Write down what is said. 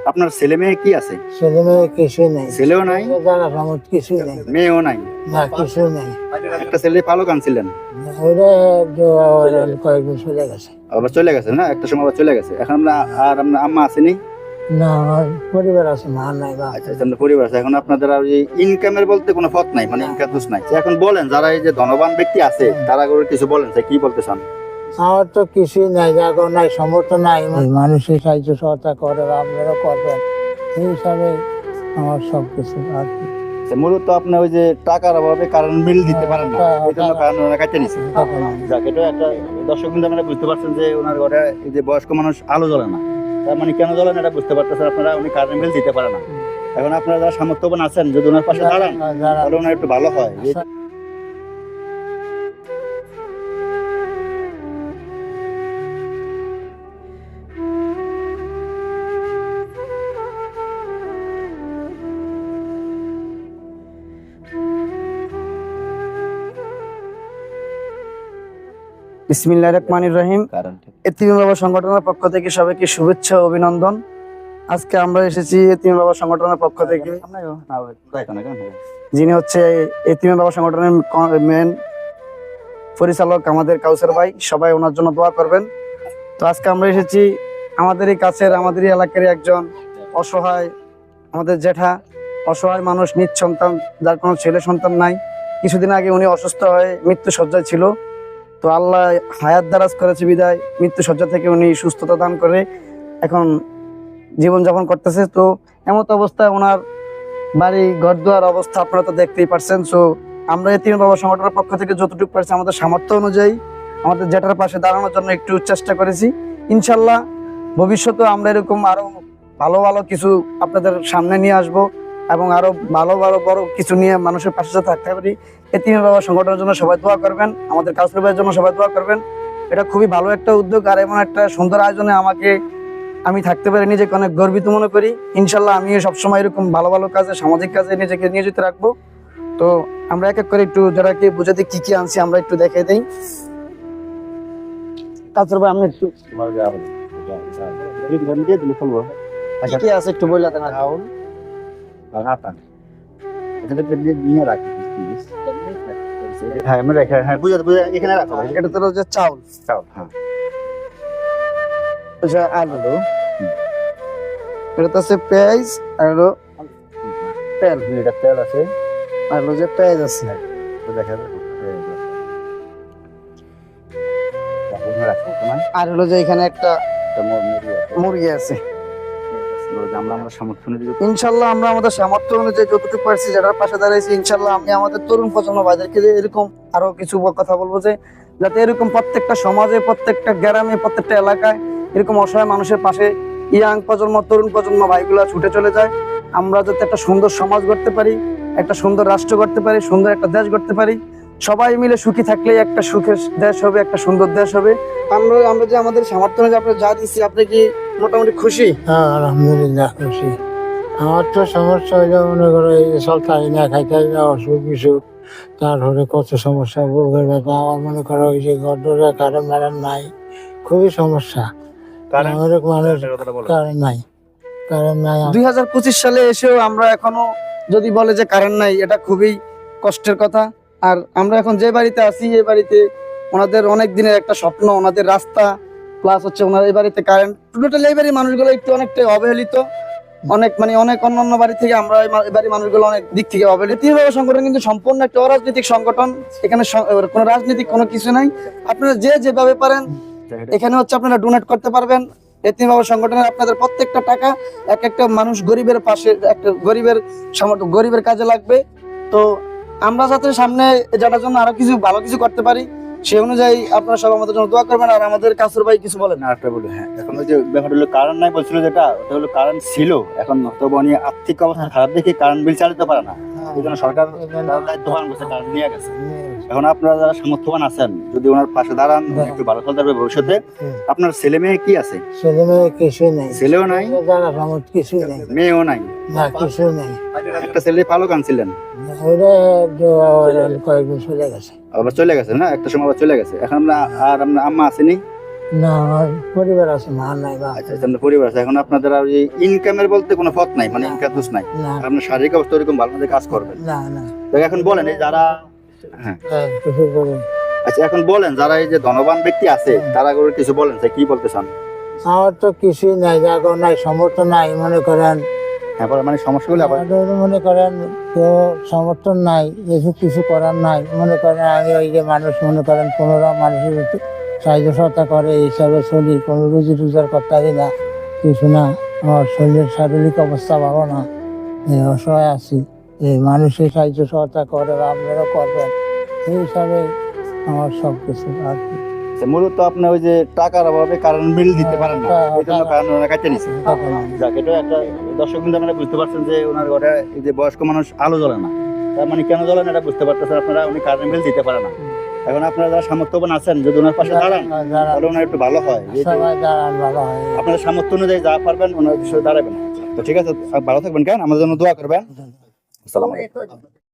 আপনার ছেলে মেয়ে কি আছে? ছেলে মেয়ে কিছু নেই, ছেলেও নাই, জানা সামত কিছু নেই, মেয়েও নাই। না কিছু নেই। একটা ছেলে পালক আনছিলেন, ওরা কয়েকদিন চলে গেছে। আবার চলে গেছে না, একটা সময় আবার চলে গেছে। এখন আমরা আর আপনার আম্মা আসেনি? না আমার পরিবার আছে, মা নাই বা আচ্ছা আচ্ছা, আপনার পরিবার আছে। এখন আপনাদের আর এই ইনকামের বলতে কোনো পথ নাই, মানে ইনকাম সোর্স নাই। এখন বলেন, যারা এই যে ধনবান ব্যক্তি আছে তারা করে কিছু বলেন, যে কি বলতে চান? আমার তো কিছুই নাই, জায়গা নাই, সমর্থ নাই। মানুষের সাহায্য সহায়তা করে, আপনারা করবেন, এই হিসাবে আমার সবকিছু। আর কি আচ্ছা, মূলত আপনি ওই যে টাকার অভাবে কারেন্ট বিল দিতে পারেন না, এই জন্য কারণ ওনারা কাটতে নিচ্ছে। যাক, এটা একটা দর্শক কিন্তু আপনারা বুঝতে পারছেন যে ওনার ঘরে এই যে বয়স্ক মানুষ আলো জ্বলে না, তার মানে কেন জ্বলে না এটা বুঝতে পারতেছেন আপনারা। উনি কারেন্ট বিল দিতে পারে না। এখন আপনারা যারা সামর্থ্যবান আছেন, যদি ওনার পাশে দাঁড়ান তাহলে ওনার একটু ভালো হয়। বিসমিল্লাহির রহমানির রহিম। এতিম বাবা সংগঠনের পক্ষ থেকে সবাইকে শুভেচ্ছা ও অভিনন্দন। আজকে আমরা এসেছি এতিম বাবা সংগঠনের পক্ষ থেকে, যিনি হচ্ছে এতিম বাবা সংগঠনের মেন পরিচালক আমাদের কাউসার ভাই, সবাই ওনার জন্য দোয়া করবেন। তো আজকে আমরা এসেছি আমাদেরই কাছের, আমাদেরই এলাকার একজন অসহায়, আমাদের জেঠা, অসহায় মানুষ, নিজ সন্তান, যার কোনো ছেলে সন্তান নাই। কিছুদিন আগে উনি অসুস্থ হয়ে মৃত্যু শয্যায় ছিল। তো আল্লাহ হায়াত দারাজ করেছে বিদায় মৃত্যু শয্যা থেকে উনি সুস্থতা দান করে এখন জীবনযাপন করতেছে। তো এমত অবস্থায় ওনার বাড়ি ঘর দুয়ার অবস্থা আপনারা তো দেখতেই পারছেন। সো আমরা এতিম বাবা সংগঠনের পক্ষ থেকে যতটুকু পারছি আমাদের সামর্থ্য অনুযায়ী আমাদের জেঠার পাশে দাঁড়ানোর জন্য একটু চেষ্টা করেছি। ইনশাল্লাহ ভবিষ্যতে আমরা এরকম আরো ভালো ভালো কিছু আপনাদের সামনে নিয়ে আসব এবং আরো ভালো ভালো বড় কিছু নিয়ে মানুষের পাশে থাকতে পারি। এতিম বাবা সংগঠনের জন্য সবাই দোয়া করবেন, আমাদের কাউসার ভাইয়ের জন্য সবাই দোয়া করবেন। এটা খুবই ভালো একটা উদ্যোগ, আর এমন একটা সুন্দর আয়োজনে আমি থাকতে পারি নিজেকে অনেক গর্বিত মনে করি। ইনশাল্লাহ আমি সবসময় এরকম ভালো ভালো কাজে, সামাজিক কাজে নিজেকে নিয়োজিত রাখবো। তো আমরা এক এক করে একটু যারাকে বুঝাতে কি কি আনছি আমরা একটু দেখাই দিই। কাউসার ভাই, আমি একটু কি কি আছে একটু বললে দেন। হ্যাঁ, আমরা হ্যাঁ বুঝাতে এখানে রাখো। এটা তো হচ্ছে চাউল, চাউল, হ্যাঁ, আলু, এটা তো আছে পেঁয়াজ, আর হলো তেল, এটা তেল আছে, আর হলো যে পেঁয়াজ আছে, দেখা যাবে। আর হলো যে এখানে একটা মুরগি আছে। আমরা সামর্থ্য অনুযায়ী ইনশাল্লাহ আমরা আমাদের সামর্থ্য অনুযায়ী যতটুকু পারছি যারা পাশে দাঁড়াইছি, ইনশাল্লাহ আমি আমাদের তরুণ প্রজন্ম ভাইদেরকে যে এরকম আরো কিছু কথা বলবো, যে যাতে এরকম প্রত্যেকটা সমাজে, প্রত্যেকটা গ্রামে, প্রত্যেকটা এলাকায় এরকম অসহায় মানুষের পাশে ইয়াং প্রজন্ম, তরুণ প্রজন্ম ভাইগুলা ছুটে চলে যায়। আমরা যাতে একটা সুন্দর সমাজ গড়তে পারি, একটা সুন্দর রাষ্ট্র গড়তে পারি, সুন্দর একটা দেশ গড়তে পারি। সবাই মিলে সুখী থাকলে একটা সুখের দেশ হবে, একটা সুন্দর দেশ হবে। আমরা যে আমাদের সামর্থ্য অনুযায়ী আপনি যা দিচ্ছি, আপনি কি মোটামুটি খুশি? হ্যাঁ আলহামদুলিল্লাহ খুশি। আমার তো সমস্যা হইলে মনে করো এই চলতাই না, খাইতাই না, অসুখ বিসুখ, তারপরে কত সমস্যা ভোগের ব্যাপার। আমার মনে করো ওই যে গড্ডরে কারেন্ট মারেন নাই, খুবই সমস্যা। অনেক মানুষ কারেন্ট নাই, কারেন্ট নাই। 2025 সালে এসেও আমরা এখনো যদি বলে যে কারেন্ট নাই, এটা খুবই কষ্টের কথা। আর আমরা এখন যে বাড়িতে আছি, এই বাড়িতে ওনাদের অনেক দিনের একটা স্বপ্ন, ওনাদের রাস্তা প্লাস হচ্ছে ওনার এই বাড়িতে কারেন্ট। টোটালি এই বাড়ির মানুষগুলো একটু অনেকটাই অবহেলিত, অনেক অনেক অন্যান্য বাড়ি থেকে আমরা এই বাড়ির মানুষগুলো অনেক দিক থেকে অবহেলিত। এতিম বাবা সংগঠন কিন্তু সম্পূর্ণ একটা অরাজনৈতিক সংগঠন, এখানে কোনো রাজনৈতিক কোনো কিছু নাই। আপনারা যে যেভাবে পারেন এখানে হচ্ছে আপনারা ডোনেট করতে পারবেন। এতিম বাবা সংগঠনের আপনাদের প্রত্যেকটা টাকা এক একটা মানুষ গরিবের পাশে, একটা গরিবের সামর্থ্য, গরিবের কাজে লাগবে। তো আমরা যাতে সামনে যাওয়ার জন্য আরো কিছু ভালো কিছু করতে পারি, সেই অনুযায়ী আপনারা সব আমাদের জন্য দোয়া করবেন। আর আমাদের কাসুর ভাই কিছু বলেন। আরেকটা বলি, হ্যাঁ, এখন ওই যে ব্যাপারটা হলো কারেন্ট নাই বলছিল, যেটা ওটা হলো কারেন্ট ছিল, এখন তবু উনি আর্থিক অবস্থা খারাপ দেখে কারেন্ট বিল চালাতে পারে না, এই জন্য সরকার দায়িত্ব পালন করছে, কারেন্ট নিয়ে গেছে। এখন আপনারা যারা সামর্থ্যবান আছেন, যদি ওনার পাশে দাঁড়ান, একটু ভালো চলতে পারবে ভবিষ্যতে। আপনার ছেলে মেয়ে কি আছে? ছেলে মেয়ে কিছু নেই, ছেলেও নাই, জানা সামত কিছু নেই, মেয়েও নাই, না কিছু নেই। একটা ছেলে পালক আনছিলেন, ওরা কয়েকদিন চলে গেছে। আবার চলে গেছে না, একটা সময় আবার চলে গেছে। এখন আমরা আর আপনার আম্মা আসেনি? না আমার পরিবার আছে, মা নাই বা আচ্ছা আচ্ছা, আপনার পরিবার আছে। এখন আপনাদের আর ওই ইনকামের বলতে কোনো পথ নাই, মানে ইনকাম সোর্স নাই। না আর আপনার শারীরিক অবস্থা ওরকম ভালো মতো কাজ করবেন। না না তো এখন বলেন এই যারা, হ্যাঁ কিছু করে আচ্ছা এখন বলেন যারা এই যে ধনবান ব্যক্তি আছে তারা করে কিছু বলেন, স্যার কি বলতে চান? আমার তো কিছুই নাই, জায়গা নাই, সমর্থন নাই, মনে করেন হ্যাঁ পরে মানে সমস্যাগুলো আবার আমাদের মনে করেন তো সমর্থন নাই, এসব কিছু করার নাই। মনে করেন আমি ওই যে মানুষ মনে করেন 15 মানুষের সাহায্য সহায়তা করে এই হিসাবে চলি, কোনো রুজি রোজগার করতে পারি না, কিছু না। আমার শরীরের শারীরিক অবস্থা ভালো না, এই অসহায় আছি, এই মানুষের সাহায্য সহায়তা করে বা আপনারাও করবেন, এই হিসাবে আমার সব কিছু আর কি। আচ্ছা, মূলত আপনি ওই যে টাকার অভাবে কারেন্ট বিল দিতে পারেন না, এই জন্য কারেন্ট ওনারা কাটতে নিচ্ছে। যাক, এটা একটা দর্শক কিন্তু আপনারা বুঝতে পারছেন যে ওনার ঘরে এই যে বয়স্ক মানুষ আলো জ্বলে না, তার মানে কেন জ্বলে না এটা বুঝতে পারতেছেন আপনারা, উনি কারেন্ট বিল দিতে পারে না। এখন আপনারা যারা সামর্থ্যবান আছেন যদি ওনার পাশে দাঁড়ান তাহলে ওনার একটু ভালো হয়। এই যে সবাই দাঁড়ান ভালো হয়। আপনাদের সামর্থ্য অনুযায়ী যা পারবেন ওনার বিষয়ে দাঁড়াবেন। তো ঠিক আছে, ভালো থাকবেন, কেন আমাদের জন্য দোয়া করবেন। আসসালামু আলাইকুম।